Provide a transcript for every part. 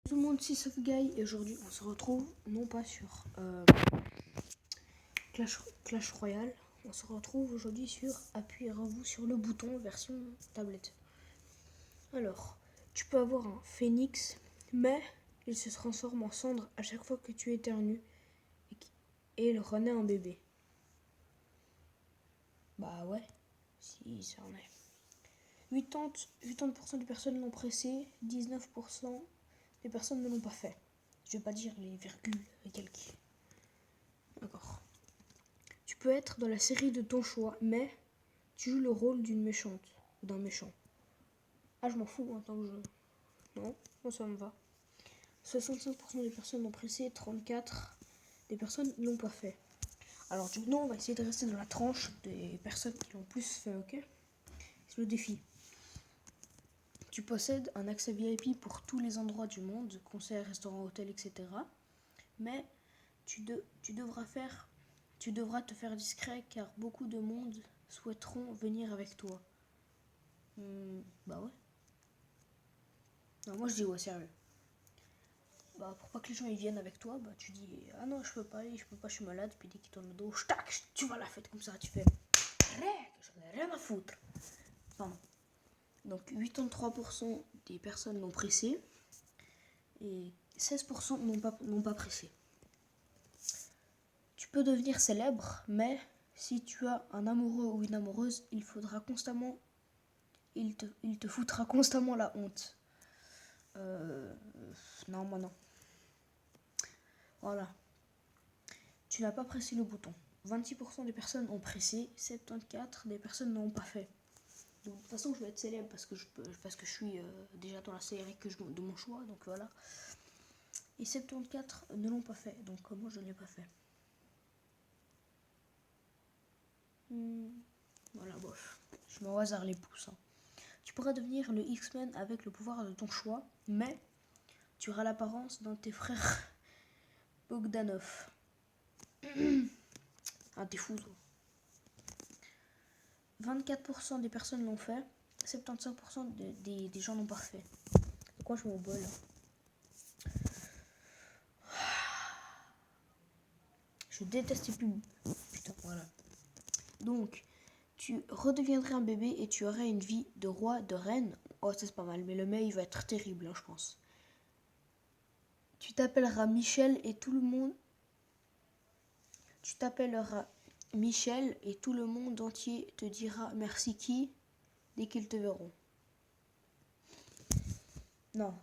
Tout le monde, c'est Sofguy et aujourd'hui on se retrouve non pas sur Clash Royale, on se retrouve aujourd'hui sur appuyez-vous sur le bouton version tablette. Alors, tu peux avoir un phénix, mais il se transforme en cendre à chaque fois que tu éternues et il renaît un bébé. Bah ouais, si ça en est. 80% des personnes l'ont pressé, 19% des personnes ne l'ont pas fait. Je vais pas dire les virgules et quelques. D'accord. Tu peux être dans la série de ton choix, mais tu joues le rôle d'une méchante ou d'un méchant. Ah, je m'en fous en tant que jeu. Non, moi ça me va. 65% des personnes l'ont pressé, 34% des personnes ne l'ont pas fait. Alors maintenant, on va essayer de rester dans la tranche des personnes qui l'ont plus fait, ok? C'est le défi. Tu possèdes un accès VIP pour tous les endroits du monde, concerts, restaurants, hôtels, etc. Mais tu devras te faire discret car beaucoup de monde souhaiteront venir avec toi. Bah ouais. Non, moi je dis ouais, sérieux. Bah pour pas que les gens ils viennent avec toi, bah tu dis ah non je peux pas, je suis malade, puis dès qu'ils tournent le dos, tu vas la fête comme ça, tu fais j'en ai rien à foutre. Pardon. Donc 83% des personnes l'ont pressé et 16% n'ont pas pressé. Tu peux devenir célèbre, mais si tu as un amoureux ou une amoureuse, il te foutra constamment la honte. Non, moi non. Voilà. Tu n'as pas pressé le bouton. 26% des personnes ont pressé, 74% des personnes n'ont pas fait. Donc, de toute façon, je vais être célèbre parce que je suis déjà dans la série de mon choix, donc voilà. Et 74% ne l'ont pas fait, donc moi je ne l'ai pas fait. Voilà, bof. Je me hasard les pouces. Tu pourras devenir le X-Men avec le pouvoir de ton choix, mais tu auras l'apparence d'un de tes frères Bogdanov. Ah, t'es fou, toi. 24% des personnes l'ont fait, 75% des gens l'ont pas fait. Donc moi je m'en bol. Je déteste les pubs. Putain, voilà. Donc, tu redeviendrais un bébé et tu aurais une vie de roi, de reine. Oh, ça c'est pas mal, mais le mail va être terrible, hein, je pense. Tu t'appelleras Michel et tout le monde... Tu t'appelleras Michel et tout le monde entier te dira merci qui dès qu'ils te verront. Non.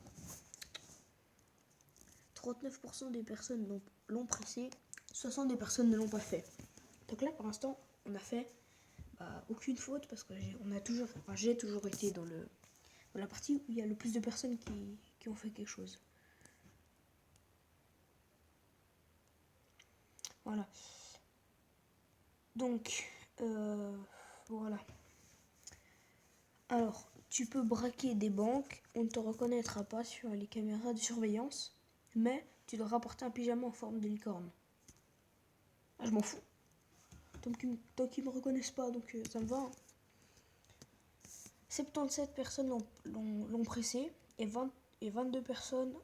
39% des personnes l'ont pressé, 60% des personnes ne l'ont pas fait. Donc là, pour l'instant, on a fait aucune faute parce que j'ai toujours été dans la partie où il y a le plus de personnes qui ont fait quelque chose. Voilà. Donc, voilà. Alors, tu peux braquer des banques, on ne te reconnaîtra pas sur les caméras de surveillance, mais tu dois rapporter un pyjama en forme de licorne. Ah, je m'en fous. Tant qu'ils me reconnaissent pas, donc ça me va. Hein. 77 personnes l'ont pressé et 22 personnes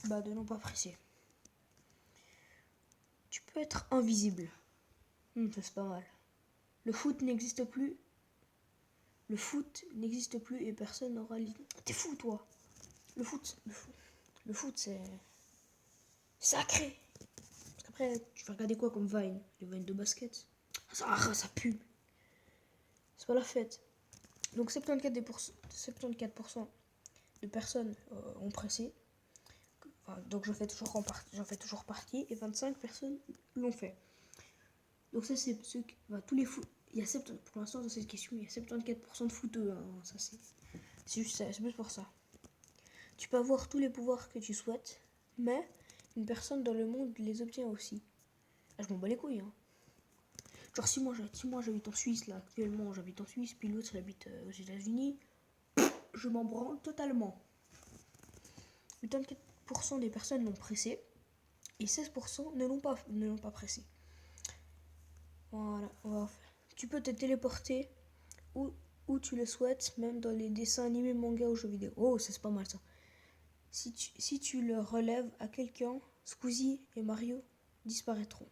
ne l'ont pas pressé. Tu peux être invisible. Ça c'est pas mal. Le foot n'existe plus. Le foot n'existe plus et personne n'aura l'idée. T'es fou toi. Le foot c'est sacré. Parce qu'après tu vas regarder quoi comme Vine? Les Vines de basket. Ça pue. C'est pas la fête. Donc 74% de personnes ont pressé. Enfin, donc j'en fais toujours partie et 25 personnes l'ont fait. Donc ça c'est ceux qui, tous les foot. Il y a pour l'instant dans cette question il y a 74% de footeux. Hein, ça c'est juste ça, c'est plus pour ça. Tu peux avoir tous les pouvoirs que tu souhaites, mais une personne dans le monde les obtient aussi. Ah, je m'en bats les couilles. Hein. Genre si moi j'habite en Suisse là actuellement, j'habite en Suisse, puis l'autre il habite aux États-Unis, je m'en branle totalement. 84% des personnes l'ont pressé et 16% ne l'ont pas pressé. Voilà, tu peux te téléporter où tu le souhaites, même dans les dessins animés, mangas ou jeux vidéo. Oh, ça c'est pas mal ça. Si tu le relèves à quelqu'un, Squeezie et Mario disparaîtront.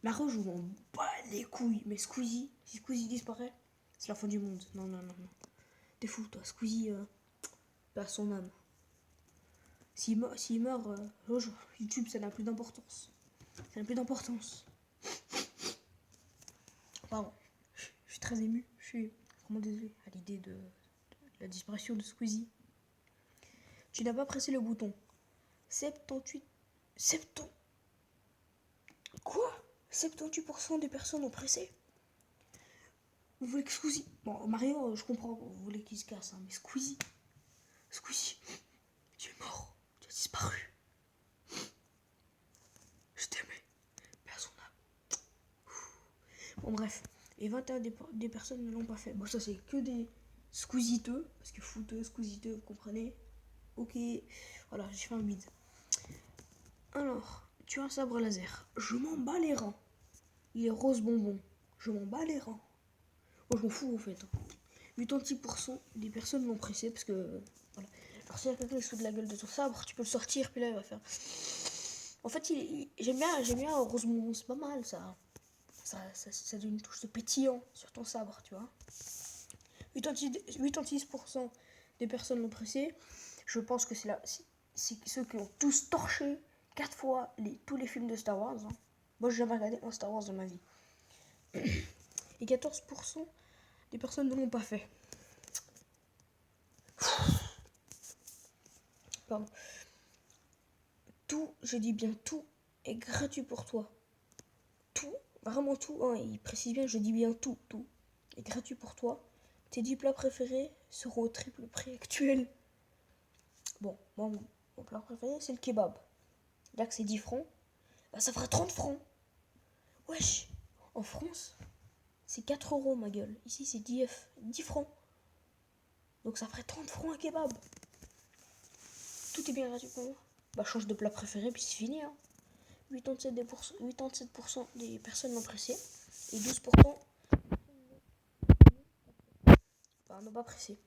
Mario, je m'en bats les couilles. Mais Squeezie, si Squeezie disparaît, c'est la fin du monde. Non, non, non, non. T'es fou, toi. Squeezie, à son âme. S'il meurt, YouTube, ça n'a plus d'importance. Ça n'a plus d'importance. Pardon. Je suis très ému. Je suis vraiment désolé à l'idée de la disparition de Squeezie. Tu n'as pas pressé le bouton. 78... 70... Quoi 78% des personnes ont pressé. Vous voulez que Squeezie... Bon, Mario, je comprends. Vous voulez qu'il se casse, hein, mais Squeezie... Squeezie, tu es mort. Tu as disparu. Je t'aimais. Personne n'a... Bon, bref. Et 21 des personnes ne l'ont pas fait. Bon, ça, c'est que des squeeziteux. Parce que fouteux, squeeziteux, vous comprenez. Ok. Voilà, j'ai fait un bide. Alors, tu as un sabre laser. Je m'en bats les reins. Il est rose bonbon. Je m'en bats les reins. Moi, je m'en fous, en fait. 86% des personnes l'ont pressé. Parce que... Voilà. Alors, si y a quelqu'un qui se fout de la gueule de ton sabre, tu peux le sortir. Puis là, il va faire... En fait, j'aime bien rose bonbon. C'est pas mal, ça. Ça donne une touche de pétillant sur ton sabre, tu vois. 86% des personnes l'ont pressé. Je pense que c'est ceux qui ont tous torché 4 fois tous les films de Star Wars. Hein. Moi, j'ai jamais regardé un Star Wars dans ma vie. Et 14% des personnes ne l'ont pas fait. Pardon. Tout, je dis bien tout, est gratuit pour toi. Tout, vraiment tout. Hein, il précise bien, je dis bien tout est gratuit pour toi. Tes 10 plats préférés seront au triple prix actuel. Bon, moi, mon plat préféré, c'est le kebab. Là que c'est 10 francs, bah, ça fera 30 francs. Wesh, en France, c'est 4 euros, ma gueule. Ici, c'est 10 francs. Donc ça ferait 30 francs un kebab. Tout est bien gratuit pour moi. Bah, change de plat préféré, puis c'est fini. Hein. 87% des personnes l'ont pressé. Et 12% bah, n'ont pas pressé.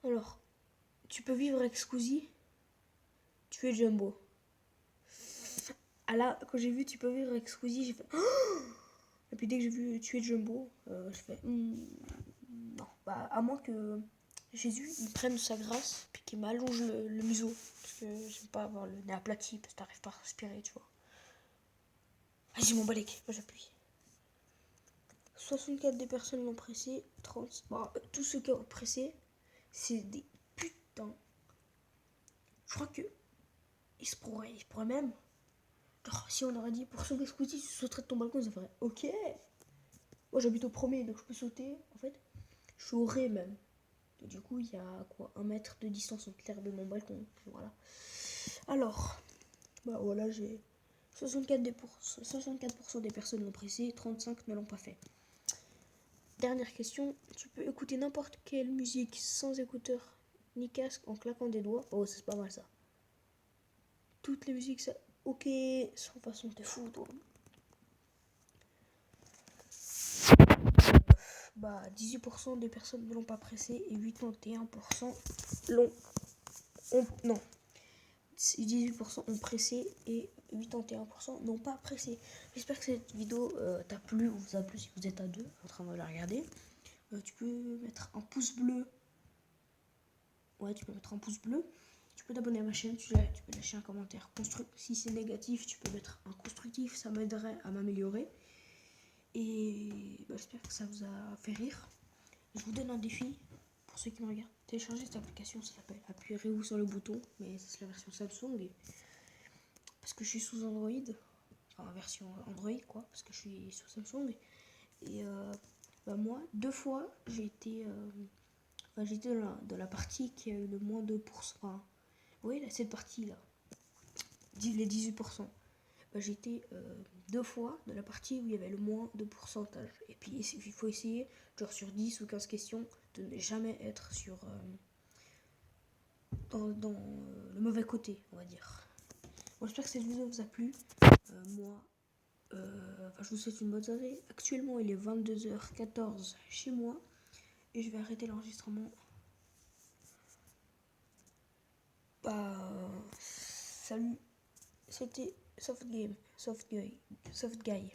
Alors, tu peux vivre avec Squeezie. Tu es Jumbo. Ah là, quand j'ai vu tu peux vivre avec Squeezie, j'ai fait... Et puis dès que j'ai vu tuer Jumbo, je fais... non, bah à moins que Jésus il prenne sa grâce, puis qu'il m'allonge le museau. Parce que j'aime pas avoir le nez aplati, parce que t'arrives pas à respirer, tu vois. Vas-y mon balèque, moi j'appuie. 64 des personnes l'ont pressé, 30... Bon, tous ceux qui ont pressé, c'est des putains. Je crois que... Ils se pourraient même... Genre, si on aurait dit pour sauver Squeezie, tu sauterais de ton balcon, ça ferait ok. Moi j'habite au premier, donc je peux sauter. En fait, je suis au rez même. Et du coup, il y a quoi 1 mètre de distance entre l'air de mon balcon. Voilà. Alors, bah voilà, j'ai 64% des personnes l'ont pressé, 35 ne l'ont pas fait. Dernière question, tu peux écouter n'importe quelle musique sans écouteur ni casque en claquant des doigts. Oh, c'est pas mal ça. Toutes les musiques, ça. Ok, sans façon, t'es fou toi. Bah, 18% des personnes ne l'ont pas pressé et 81% l'ont. Non. 18% ont pressé et 81% n'ont pas pressé. J'espère que cette vidéo t'a plu ou vous a plu si vous êtes à deux en train de la regarder. Tu peux mettre un pouce bleu. Ouais, tu peux mettre un pouce bleu. Tu peux t'abonner à ma chaîne, tu peux lâcher un commentaire constructif. Si c'est négatif, tu peux mettre un constructif, ça m'aiderait à m'améliorer. Et bah, j'espère que ça vous a fait rire. Je vous donne un défi pour ceux qui me regardent. Téléchargez cette application, ça s'appelle Appuyez-vous sur le bouton, mais c'est la version Samsung. Parce que je suis sous Android, enfin version Android quoi, parce que je suis sous Samsung. Et bah, moi, 2 fois, j'étais dans la partie qui a eu le moins 2%. Enfin, oui, là, cette partie-là, les 18%. Bah, j'étais 2 fois dans la partie où il y avait le moins de pourcentage. Et puis, il faut essayer, genre sur 10 ou 15 questions, de ne jamais être sur dans le mauvais côté, on va dire. Bon, j'espère que cette vidéo vous a plu. Moi, je vous souhaite une bonne soirée. Actuellement, il est 22h14 chez moi. Et je vais arrêter l'enregistrement Salut, c'était Soft Game, Soft Guy.